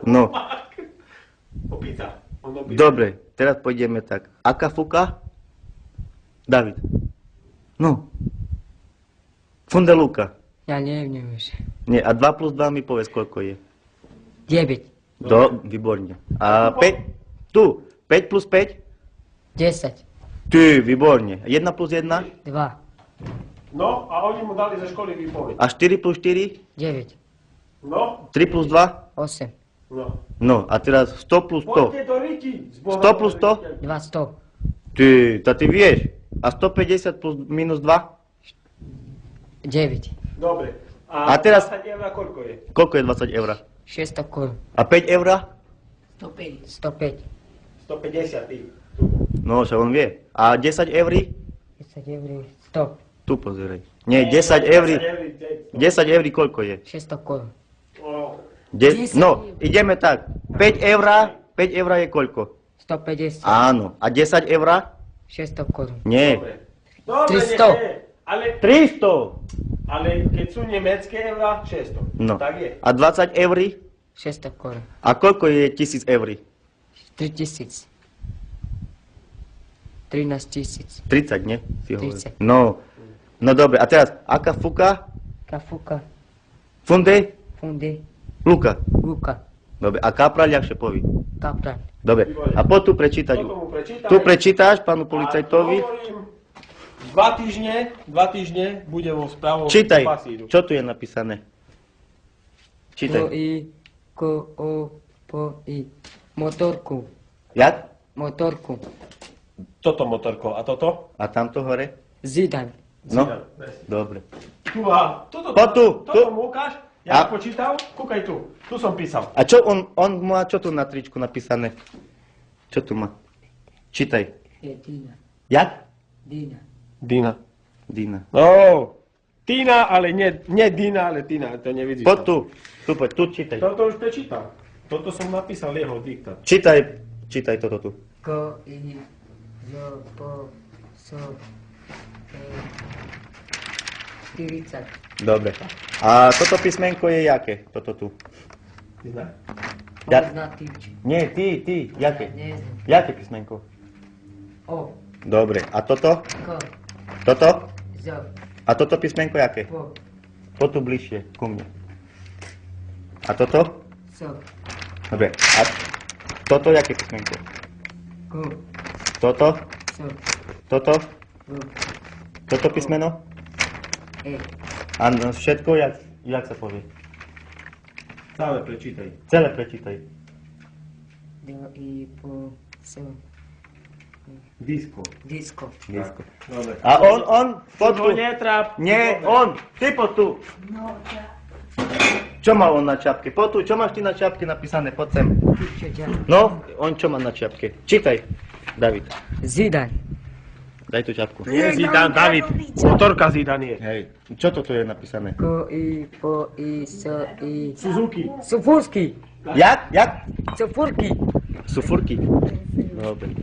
No. Opýta. Dobre, teraz pôjdeme tak. Aká fuka? David. No. Fundelúka. Ja neviem už. Nie, a 2 plus 2 mi povedz, koľko je. 9. Výborne. A 5? Tu. 5 plus 5? 10. Ty, výborne. 1 plus 1? 2. No, a oni mu dali ze školy výpoveď. A 4 plus 4? 9. No, 3 plus 2? 8. no. No, a teraz 100 plus 100. Poďte do riti. 100 plus 100? 2 100. Ty, to ty vieš. A 150 plus minus 2? 9. Dobre. A teraz- 20 eur koľko je? Koľko je 20 eur? 600 korun. A 5 eur? 105. 150 ty. No, čo on vie. A 10 eur? 10 eur. 100. Tu pozeraj. Nie, 10 eur. 10 eur koľko je? 600 korun. No, ideme tak. 5 eur je koľko? 150. Áno. A 10 eur? 600 korun. Nie. Dobre, 300. nech je. Ale, 300. ale keď sú nemecké eurá, 600. No. Tak je. A 20 eur? 600 korun. A koľko je 1000 eur? 3000. 13 000. 30, nie? Si hovoril. 30. No. No dobre, a teraz, aká fuka? Kafuka. Funde? Funde. Luka. Luka. Dobre, a kapra ľahšie poví. Kapran. Dobre, a poď tu prečítať. Toto mu prečítaj. Tu prečítaš pánu A policajtovi. hovorím, 2 týždne bude vo správu Čítaj, pasíru. čo tu je napísané? Čítaj. Po i. Motorku. Jak? Motorku. Toto motorko. A toto? A tamto hore? Zidan. No, dobre. Tu a toto. Poď tu, Toto tu. mu ukáž. Ja A- počítal. Kúkaj tu. Tu som písal. A čo on má čo tu na tričku napísané? Čo tu má? Čítaj. Je Dina. Jak? Dina. Dina. Dina. No. Tina, ale nie Dina, ale Tina. To nevidíš. Poď tu. Tu poď, tu čítaj. Toto už prečítal. Toto som napísal jeho diktát. Čítaj toto tu. Ko i. Jo po. So. 40. Dobre. A toto písmenko je jaké? Toto tu. Dina. Ja- Možná tyč. Nie, ty. Jaké? Neviem. Jaké písmenko? O. Dobre. A toto? Ko. Toto? Zo. A toto písmenko jaké? Po. Poď tu bližšie, ku mne. A toto? So. Dobre. A toto jaké písmenko? Ko. Toto? So. Toto? Ko. Toto písmeno? E. A všetko, jak sa povie? Celé prečítaj. Celé prečítaj. Do i po. So. Disko. Disko. Disko. Dobre. A on, poď tu. To netráp. Nie, on, ty poď tu. Čo má on na čapke? Poď tu, čo máš ty na čapke napísané? Poď sem. No, on čo má na čapke? Čítaj, David. Zidan. Daj tú čapku. Nie Zidane, David. Motorka Zidane je. Hej, čo toto je napísané? Ko i po i so i. Suzuki. Sufurski. Jak? Sufurki. Sufurky. Dobre.